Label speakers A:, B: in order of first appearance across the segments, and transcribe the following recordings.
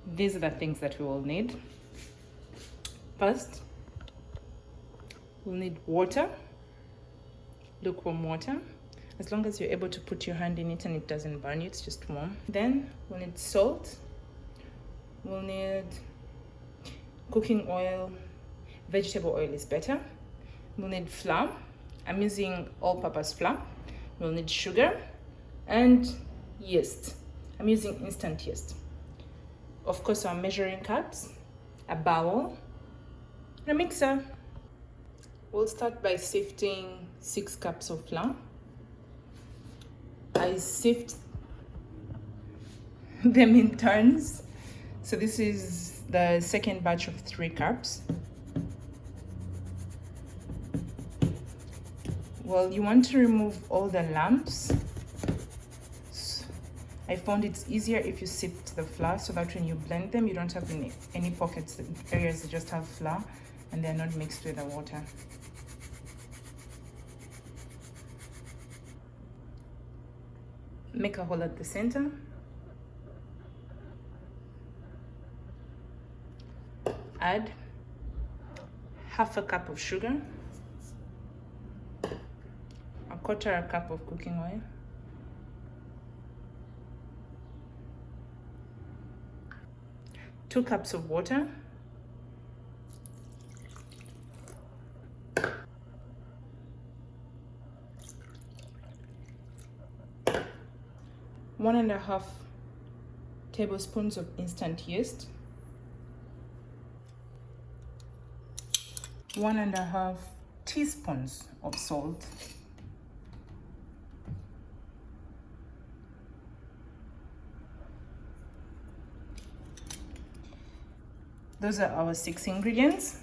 A: These are the things that we will need. First, we'll need water, lukewarm water. As long as you're able to put your hand in it and it doesn't burn you, it's just warm. Then we'll need salt. We'll need cooking oil. Vegetable oil is better. We'll need flour. I'm using all-purpose flour. We'll need sugar and yeast. I'm using instant yeast. Of course, our measuring cups, a bowl, and a mixer. We'll start by sifting 6 cups of flour. I sift them in turns. So this is the second batch of 3 cups. Well, you want to remove all the lumps. I found it's easier if you sift the flour so that when you blend them, you don't have any pockets, areas that just have flour and they're not mixed with the water. Make a hole at the center. Add half a cup of sugar, a quarter cup of cooking oil, 2 cups of water, one and a half tablespoons of instant yeast, 1 and a half teaspoons of salt, those are our 6 ingredients.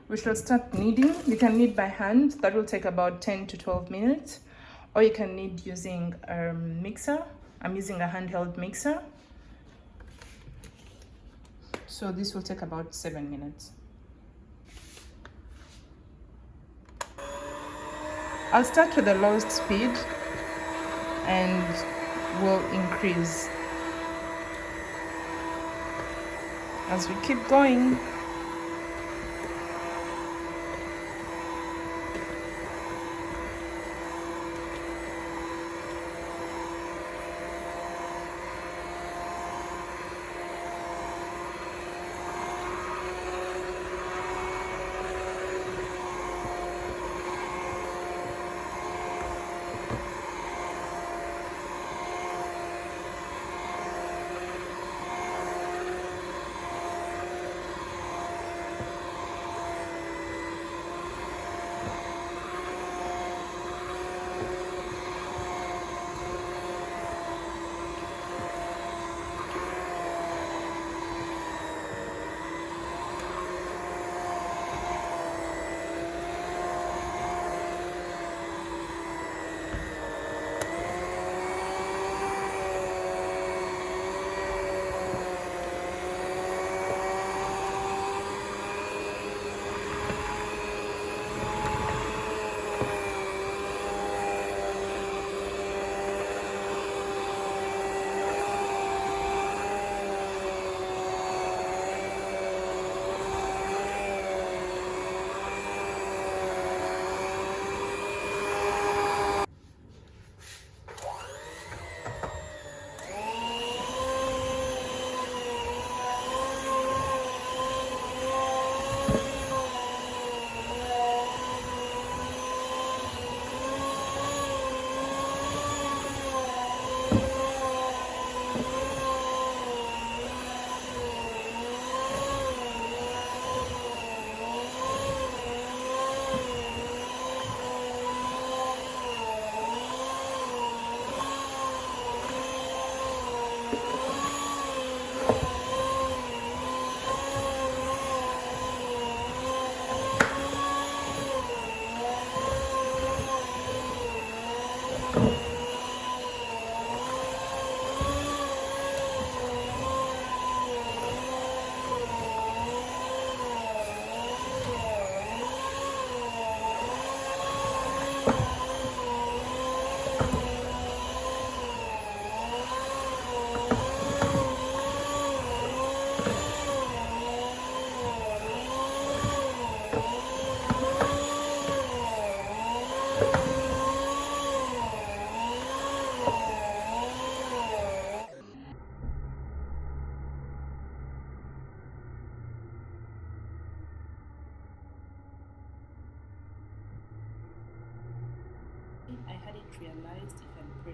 A: We shall start kneading. You can knead by hand. That will take about 10 to 12 minutes. Or you can knead using a mixer. I'm using a handheld mixer. So this will take about 7 minutes. I'll start with the lowest speed and we'll increase as we keep going.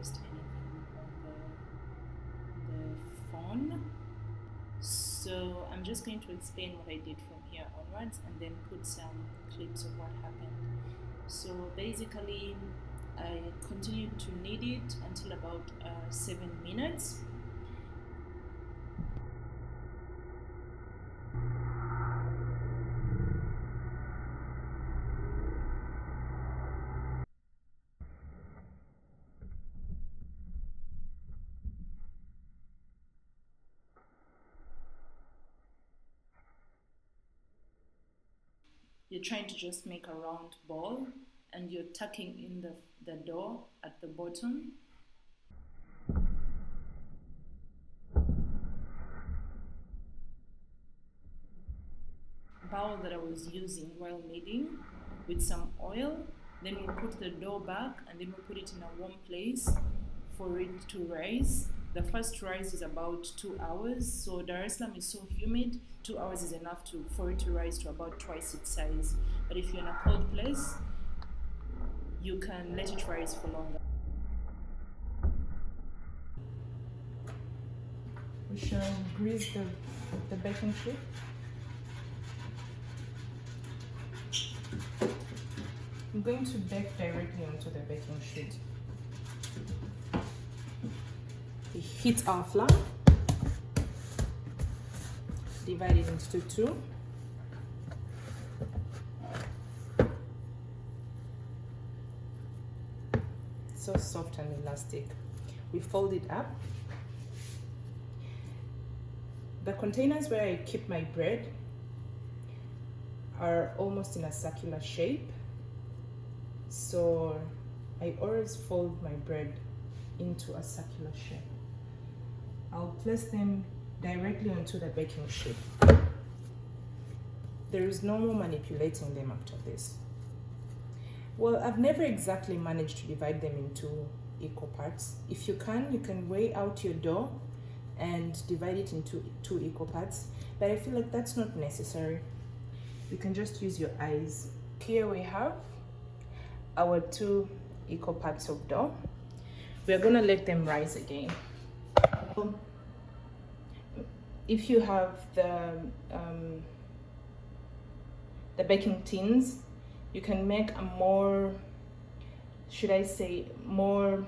A: pressed anything on the phone. So I'm just going to explain what I did from here onwards and then put some clips of what happened. So basically I continued to knead it until about 7 minutes. You're trying to just make a round ball and you're tucking in the dough at the bottom. Bowl that I was using while kneading with some oil, then we'll put the dough back and then we'll put it in a warm place for it to rise. The first rise is about 2 hours, so Dar es Salaam is so humid, 2 hours is enough for it to rise to about twice its size. But if you're in a cold place, you can let it rise for longer. We shall grease the baking sheet. I'm going to bake directly onto the baking sheet. We heat our flour, divide it into two. So soft and elastic. We fold it up. The containers where I keep my bread are almost in a circular shape. So I always fold my bread into a circular shape. I'll place them directly onto the baking sheet. There is no more manipulating them after this. Well, I've never exactly managed to divide them into equal parts. If you can weigh out your dough and divide it into 2 equal parts, but I feel like that's not necessary. You can just use your eyes. Here we have our 2 equal parts of dough. We're gonna let them rise again. If you have the baking tins, you can make a more, should I say, more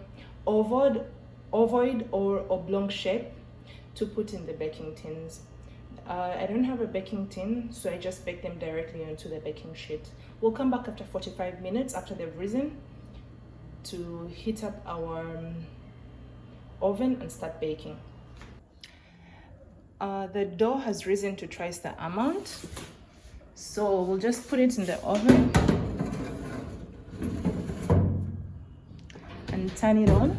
A: ovoid or oblong shape to put in the baking tins. I don't have a baking tin, so I just bake them directly onto the baking sheet. We'll come back after 45 minutes after they've risen to heat up our oven and start baking. The dough has risen to twice the amount, so we'll just put it in the oven and turn it on.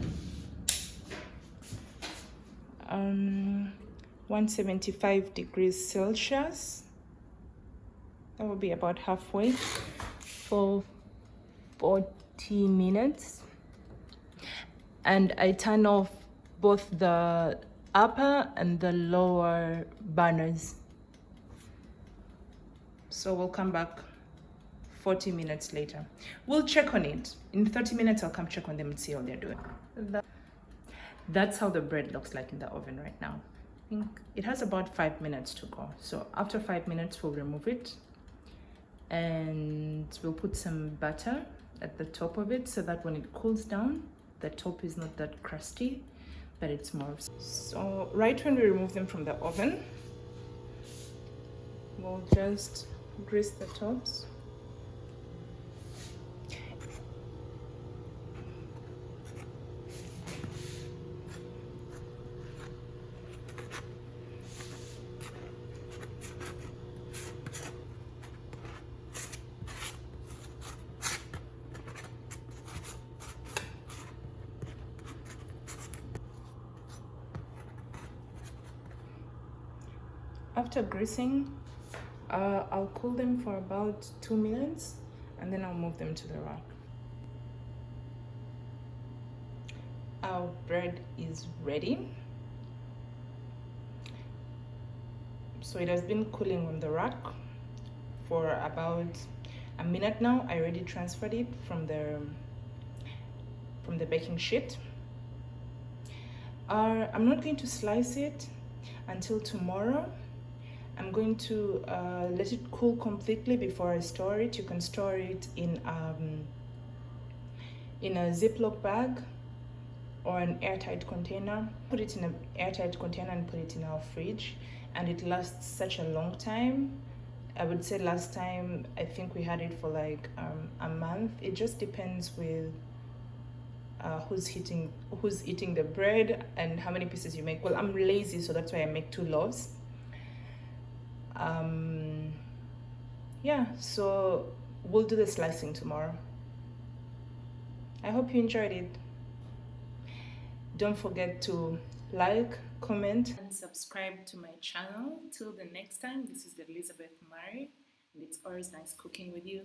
A: 175 degrees Celsius. That will be about halfway for 40 minutes. And I turn off both the upper and the lower burners. So we'll come back 40 minutes later. We'll check on it. In 30 minutes, I'll come check on them and see how they're doing. That's how the bread looks like in the oven right now. I think it has about 5 minutes to go. So after 5 minutes, we'll remove it and we'll put some butter at the top of it so that when it cools down, the top is not that crusty, but it's more. So right when we remove them from the oven, we'll just grease the tops. After greasing, I'll cool them for about 2 minutes and then I'll move them to the rack. Our bread is ready. So it has been cooling on the rack for about a minute now. I already transferred it from the baking sheet. I'm not going to slice it until tomorrow. I'm going to let it cool completely before I store it. You can store it in a Ziploc bag or an airtight container. Put it in an airtight container and put it in our fridge, and it lasts such a long time. I would say last time I think we had it for like a month. It just depends with who's eating the bread and how many pieces you make. Well, I'm lazy, so that's why I make 2 loaves. Yeah, so we'll do the slicing tomorrow. I hope you enjoyed it. Don't forget to like, comment, and subscribe to my channel. Till the next time, this is Elizabeth Murray, and it's always nice cooking with you.